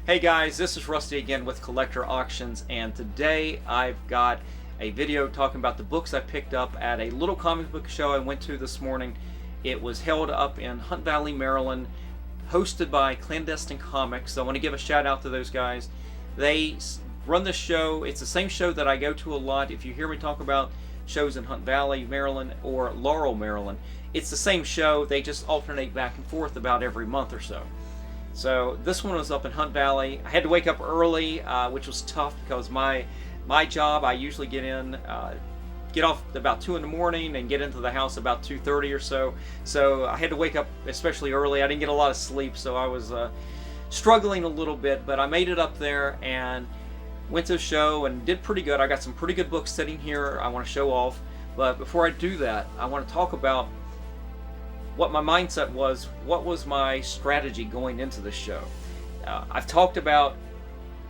Hey guys, this is Rusty again with Collector Auctions, and today I've got a video talking about the books I picked up at a little comic book show I went to this morning. It was held up in Hunt Valley, Maryland, hosted by Clandestine Comics. So I want to give a shout out to those guys. They run the show. It's the same show that I go to a lot. If you hear me talk about shows in Hunt Valley, Maryland, or Laurel, Maryland, it's the same show. They just alternate back and forth about every month or so. So this one was up in Hunt Valley. I had to wake up early, which was tough because my job, I usually get off about 2 in the morning and get into the house about 2:30 or so. So I had to wake up especially early. I didn't get a lot of sleep, so I was struggling a little bit, but I made it up there and went to the show and did pretty good. I got some pretty good books sitting here I want to show off. But before I do that, I want to talk about what my mindset was. What was my strategy going into this show? I've talked about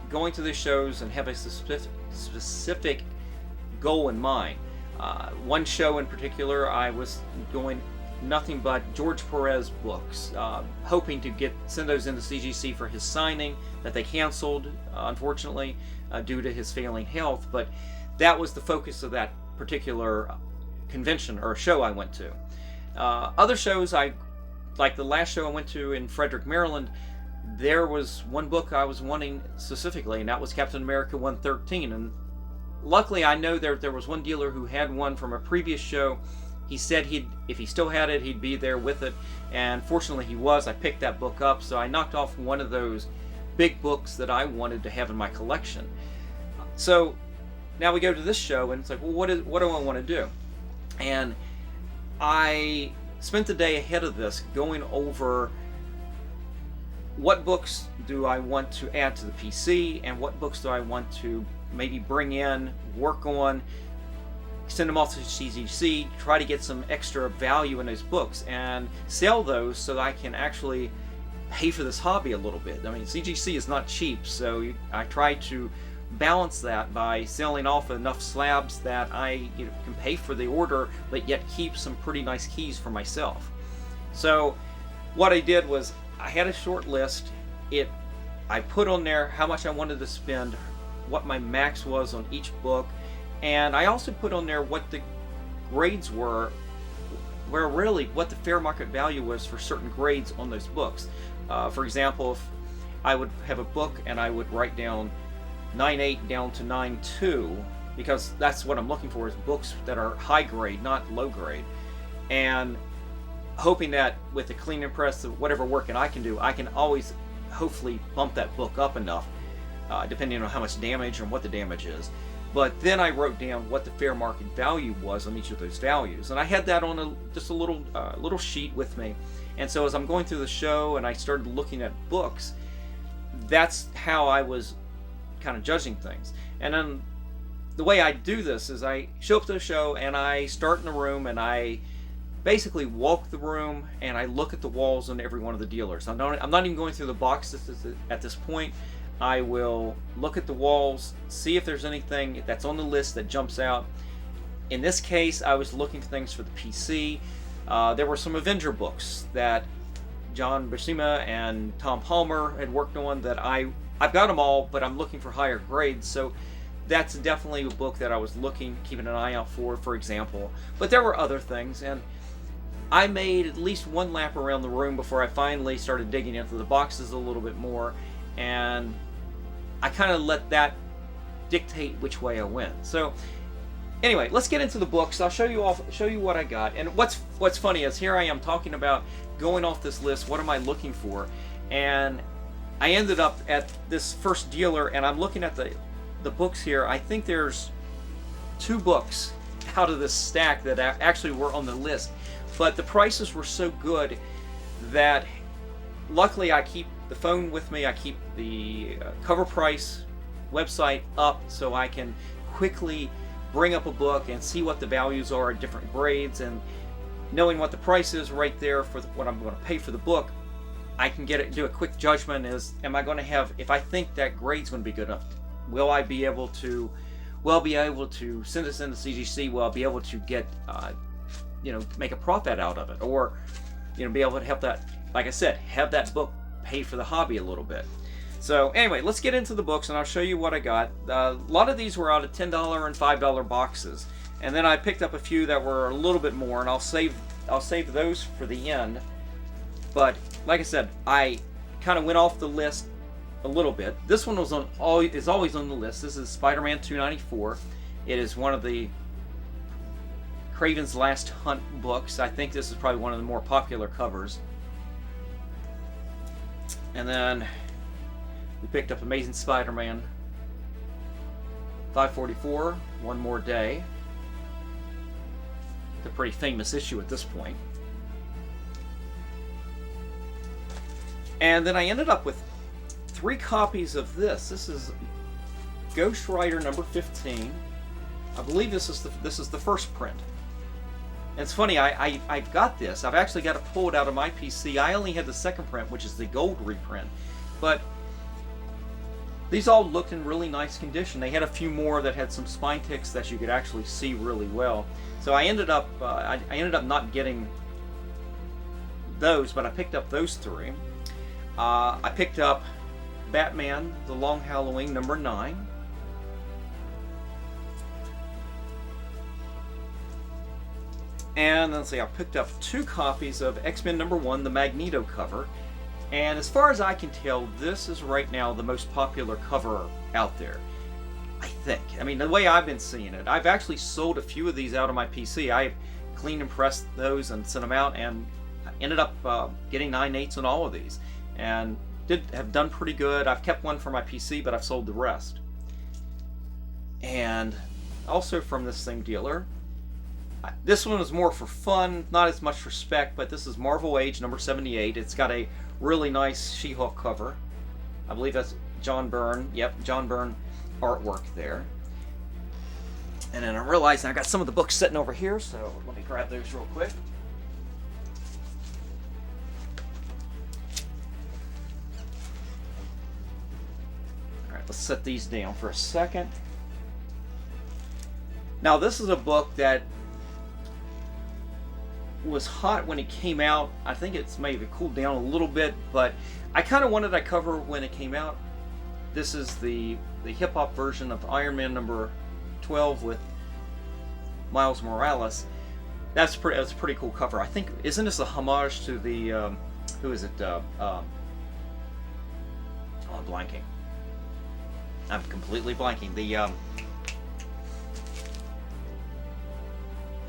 going to the shows and have a specific goal in mind. One show in particular, I was going nothing but George Perez books, hoping to send those into CGC for his signing that they canceled, unfortunately, due to his failing health. But that was the focus of that particular convention or show I went to. Other shows, like the last show I went to in Frederick, Maryland, there was one book I was wanting specifically, and that was Captain America 113. And luckily, I know there was one dealer who had one from a previous show. He said if he still had it, he'd be there with it. And fortunately, he was. I picked that book up, so I knocked off one of those big books that I wanted to have in my collection. So now we go to this show, and it's like, well, what do I want to do? And I spent the day ahead of this going over what books do I want to add to the PC and what books do I want to maybe bring in, work on, send them off to CGC, try to get some extra value in those books and sell those so that I can actually pay for this hobby a little bit. I mean, CGC is not cheap, so I try to balance that by selling off enough slabs that I can pay for the order, but yet keep some pretty nice keys for myself. So what I did was I had a short list. I put on there how much I wanted to spend, what my max was on each book, and I also put on there what the grades were, where really what the fair market value was for certain grades on those books. For example, if I would have a book and I would write down 9.8 down to 9.2, because that's what I'm looking for, is books that are high grade, not low grade, and hoping that with the clean and press, whatever working I can do, I can always hopefully bump that book up enough, depending on how much damage and what the damage is. But then I wrote down what the fair market value was on each of those values, and I had that on just a little sheet with me. And so as I'm going through the show and I started looking at books, that's how I was kind of judging things. And then the way I do this is I show up to the show and I start in the room and I basically walk the room and I look at the walls on every one of the dealers. I'm not even going through the boxes at this point. I will look at the walls, see if there's anything that's on the list that jumps out. In this case, I was looking for things for the PC. There were some Avenger books that John Buscema and Tom Palmer had worked on that I've got them all, but I'm looking for higher grades, so that's definitely a book that I was keeping an eye out for example. But there were other things, and I made at least one lap around the room before I finally started digging into the boxes a little bit more, and I kind of let that dictate which way I went. So anyway, let's get into the books. I'll show you what I got. And what's funny is here I am talking about going off this list, what am I looking for, and I ended up at this first dealer and I'm looking at the books here. I think there's 2 books out of this stack that actually were on the list, but the prices were so good that luckily I keep the phone with me. I keep the cover price website up so I can quickly bring up a book and see what the values are at different grades, and knowing what the price is right there for what I'm going to pay for the book, I can do a quick judgment. Am I going to have, if I think that grade's going to be good enough, will I be able to send this into CGC? Will I be able to get make a profit out of it, or be able to help that, like I said, have that book pay for the hobby a little bit. So anyway, let's get into the books and I'll show you what I got. A lot of these were out of $10 and $5 boxes. And then I picked up a few that were a little bit more, and I'll save those for the end. But like I said, I kind of went off the list a little bit. This one is always on the list. This is Spider-Man 294. It is one of the Kraven's Last Hunt books. I think this is probably one of the more popular covers. And then we picked up Amazing Spider-Man 544, One More Day. It's a pretty famous issue at this point. And then I ended up with 3 copies of this. This is Ghost Rider number 15. I believe this is the first print. And it's funny, I've got this. I've actually got to pull it out of my PC. I only had the second print, which is the gold reprint. But these all looked in really nice condition. They had a few more that had some spine ticks that you could actually see really well. So I ended up not getting those, but I picked up those 3. I picked up Batman: The Long Halloween number 9. And let's see, I picked up 2 copies of X-Men number 1, the Magneto cover. And as far as I can tell, this is right now the most popular cover out there, I think. I mean, the way I've been seeing it. I've actually sold a few of these out of my PC. I cleaned and pressed those and sent them out, and I ended up getting 9/8 on all of these. And have done pretty good. I've kept one for my PC, but I've sold the rest. And also from this same dealer, this one is more for fun, not as much for spec, but this is Marvel Age number 78. It's got a really nice She-Hulk cover. I believe that's John Byrne. Yep, John Byrne artwork there. And then I'm realizing I got some of the books sitting over here, so let me grab those real quick. Alright, let's set these down for a second. Now this is a book that was hot when it came out. I think it's maybe cooled down a little bit, but I kind of wanted to cover when it came out. This is the hip-hop version of Iron Man number 12 with Miles Morales. That's a pretty cool cover. I think, isn't this a homage to the who is it? Oh, I'm blanking. I'm completely blanking. The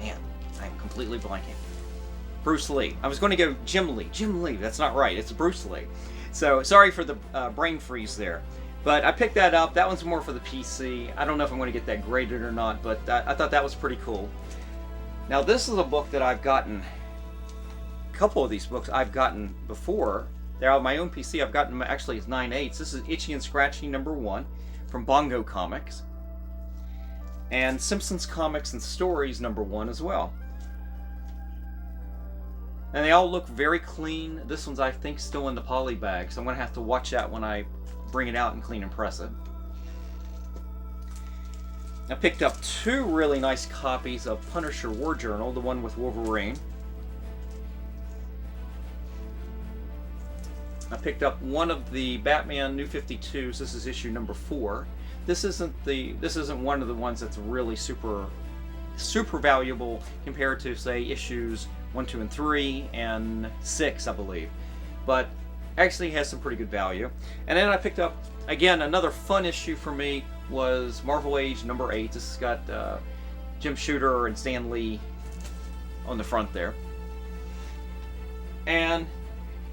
man, I'm completely blanking. Bruce Lee. I was going to go Jim Lee. Jim Lee. That's not right. It's Bruce Lee. So sorry for the brain freeze there. But I picked that up. That one's more for the PC. I don't know if I'm going to get that graded or not, but I thought that was pretty cool. Now this is a book that I've gotten. A couple of these books I've gotten before. They're on my own PC. I've gotten them actually as 9/8. This is Itchy and Scratchy number 1 from Bongo Comics. And Simpsons Comics and Stories number 1 as well. And they all look very clean. This one's, I think, still in the poly bag, so I'm going to have to watch that when I bring it out and clean and press it. I picked up 2 really nice copies of Punisher War Journal, the one with Wolverine. I picked up one of the Batman New 52s. This is issue number 4. This isn't one of the ones that's really super valuable compared to, say, issues 1, 2, and 3, and 6, I believe. But actually has some pretty good value. And then I picked up, again, another fun issue for me was Marvel Age number 8. This has got Jim Shooter and Stan Lee on the front there. And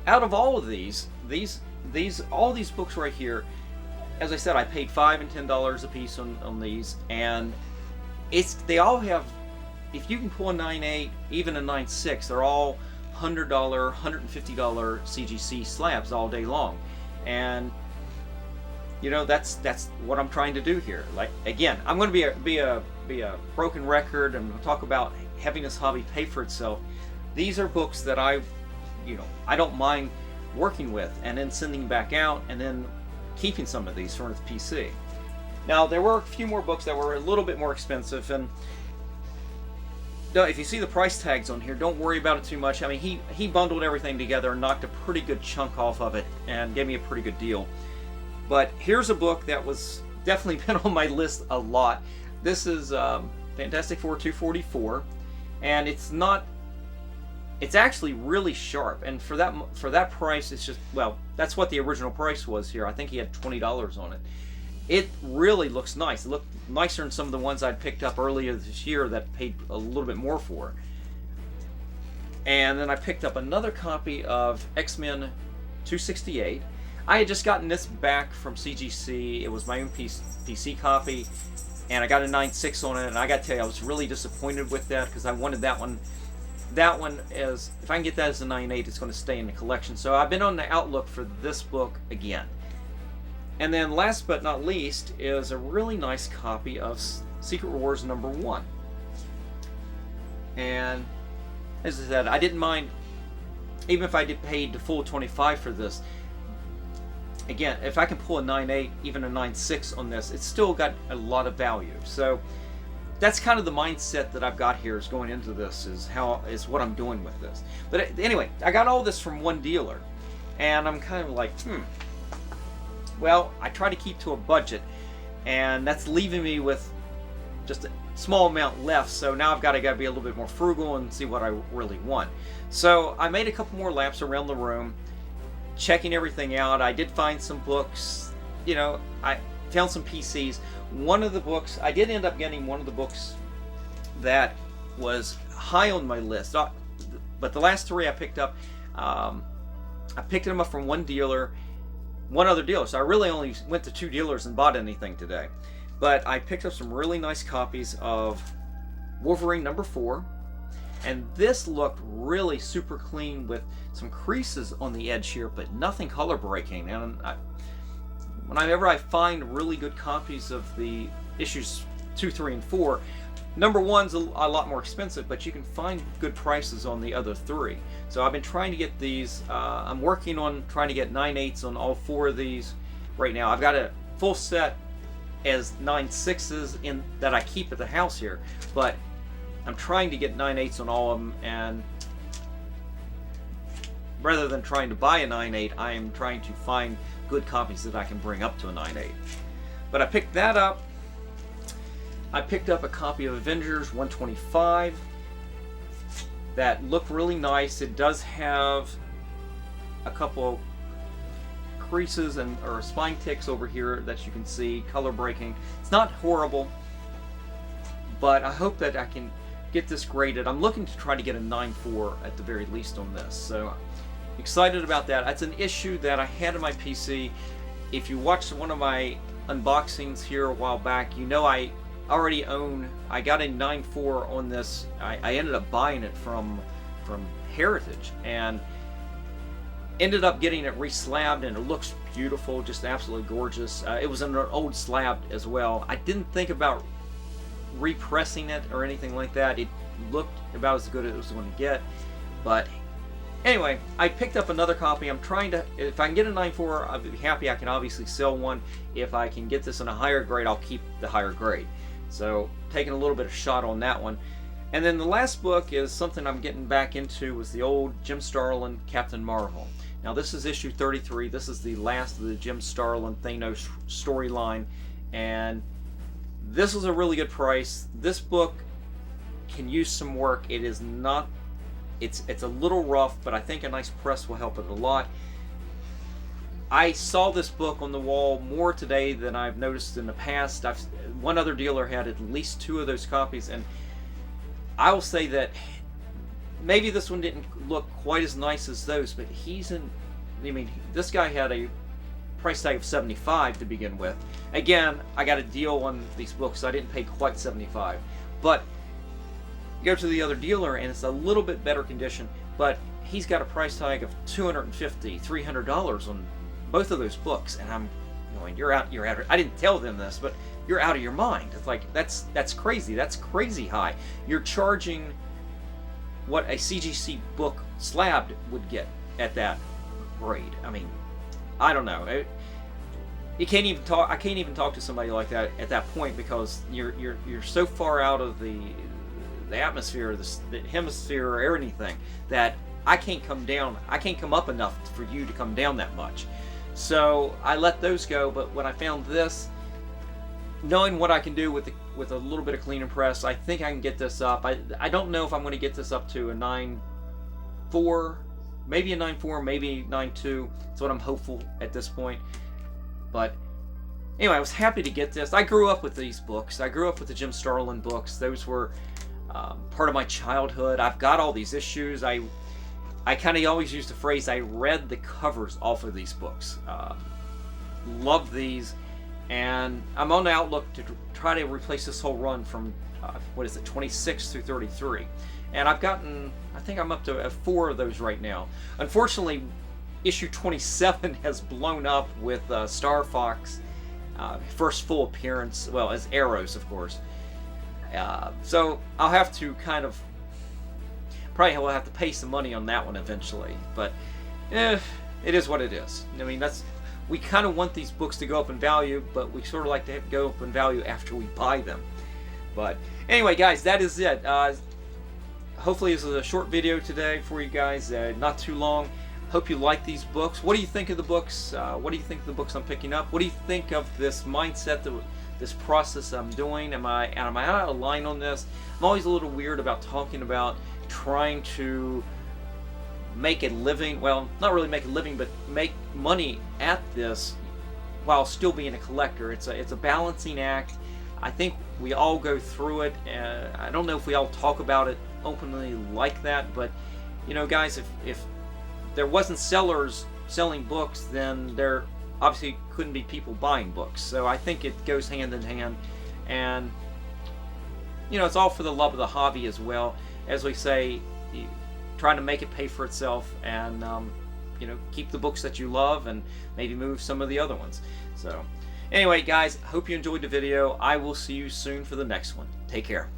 out of all of all these books right here, as I said, I paid $5 and $10 a piece on these, and they all have, if you can pull a 9/8, even a 9/6, they're all $100, $150 CGC slabs all day long. And you know, that's what I'm trying to do here. Like, again, I'm going to be a broken record and talk about having this hobby pay for itself. These are books that I don't mind working with and then sending back out and then keeping some of these for the PC. Now, there were a few more books that were a little bit more expensive, and if you see the price tags on here, don't worry about it too much. I mean, he bundled everything together and knocked a pretty good chunk off of it and gave me a pretty good deal. But here's a book that was definitely been on my list a lot. This is Fantastic Four 244, and it's actually really sharp, and for that price, it's just, well, that's what the original price was here. I think he had $20 on it. It really looks nice. It looked nicer than some of the ones I'd picked up earlier this year that paid a little bit more for. And then I picked up another copy of X-Men 268. I had just gotten this back from CGC. It was my own PC copy, and I got a 9.6 on it, and I got to tell you, I was really disappointed with that because I wanted that one. That one is, if I can get that as a 9.8, it's going to stay in the collection. So I've been on the outlook for this book again. And then last but not least is a really nice copy of Secret Wars #1. And as I said, I didn't mind, even if I did pay the full $25 for this. Again, if I can pull a 9.8, even a 9.6 on this, it's still got a lot of value. So that's kind of the mindset that I've got here, is going into this, is what I'm doing with this. But anyway, I got all this from one dealer, and I'm kind of like, well, I try to keep to a budget, and that's leaving me with just a small amount left. So now I've got to be a little bit more frugal and see what I really want. So I made a couple more laps around the room, checking everything out. I did find some books, you know, I found some PCs. One of the books, I did end up getting one of the books that was high on my list. But the last three I picked up, I picked them up from one other dealer. So I really only went to 2 dealers and bought anything today. But I picked up some really nice copies of Wolverine #4. And this looked really super clean with some creases on the edge here, but nothing color breaking. And whenever I find really good copies of the issues 2, 3, and 4, #1's a lot more expensive, but you can find good prices on the other 3. So I've been trying to get these. I'm working on trying to get 9.8s on all 4 of these right now. I've got a full set as 9.6s in that I keep at the house here, but I'm trying to get 9.8s on all of them, and rather than trying to buy a 9.8, I am trying to find good copies that I can bring up to a 9.8. But I picked that up. I picked up a copy of Avengers 125 that looked really nice. It does have a couple creases or spine ticks over here that you can see, color breaking. It's not horrible, but I hope that I can get this graded. I'm looking to try to get a 9.4 at the very least on this, so excited about that. That's an issue that I had on my PC. If you watched one of my unboxings here a while back, you know I already own, I got a 9.4 on this. I ended up buying it from Heritage, and ended up getting it re-slabbed, and it looks beautiful, just absolutely gorgeous. It was in an old slab as well. I didn't think about repressing it or anything like that. It looked about as good as it was going to get. But anyway, I picked up another copy. I'm trying to, if I can get a 9.4, I'll be happy. I can obviously sell one. If I can get this in a higher grade, I'll keep the higher grade. So taking a little bit of shot on that one. And then the last book is something I'm getting back into, was the old Jim Starlin Captain Marvel. Now this is issue 33. This is the last of the Jim Starlin Thanos storyline, and this was a really good price. This book can use some work. It is not, it's a little rough, but I think a nice press will help it a lot. I saw this book on the wall more today than I've noticed in the past. One other dealer had at least 2 of those copies, and I will say that maybe this one didn't look quite as nice as those, but this guy had a price tag of $75 to begin with. Again, I got a deal on these books, so I didn't pay quite $75. But you go to the other dealer, and it's a little bit better condition, but he's got a price tag of $250, $300 on both of those books, and I'm going, you're out. I didn't tell them this, but you're out of your mind. It's like, that's crazy. That's crazy high. You're charging what a CGC book slabbed would get at that grade. I mean, I don't know. You can't even talk. I can't even talk to somebody like that at that point, because you're so far out of the atmosphere, the hemisphere, or anything, that I can't come down. I can't come up enough for you to come down that much. So I let those go, but when I found this, knowing what I can do with a little bit of clean and press, I think I can get this up. I don't know if I'm going to get this up to a 9.4, maybe a 9.4, maybe 9.2. That's what I'm hopeful at this point. But anyway, I was happy to get this. I grew up with these books. I grew up with the Jim Starlin books. Those were part of my childhood. I've got all these issues. I kind of always use the phrase, I read the covers off of these books. Love these. And I'm on the outlook to try to replace this whole run from, 26 through 33. And I've gotten, I think I'm up to 4 of those right now. Unfortunately, issue 27 has blown up with Star Fox, first full appearance, well, as Arrows, of course. So I'll have to probably will have to pay some money on that one eventually. But it is what it is. I mean, we kind of want these books to go up in value, but we sort of like to go up in value after we buy them. But anyway, guys, that is it. Hopefully this is a short video today for you guys, not too long. Hope you like these books. What do you think of the books? What do you think of the books I'm picking up? What do you think of this mindset, this process I'm doing? Am I out of line on this? I'm always a little weird about talking about trying to make a living, well, not really make a living, but make money at this while still being a collector. It's a balancing act. I think we all go through it. I don't know if we all talk about it openly like that, but you know, guys, if there wasn't sellers selling books, then there obviously couldn't be people buying books. So I think it goes hand in hand, and you know, it's all for the love of the hobby as well. As we say, trying to make it pay for itself, and you know, keep the books that you love and maybe move some of the other ones. So anyway, guys, hope you enjoyed the video. I will see you soon for the next one. Take care.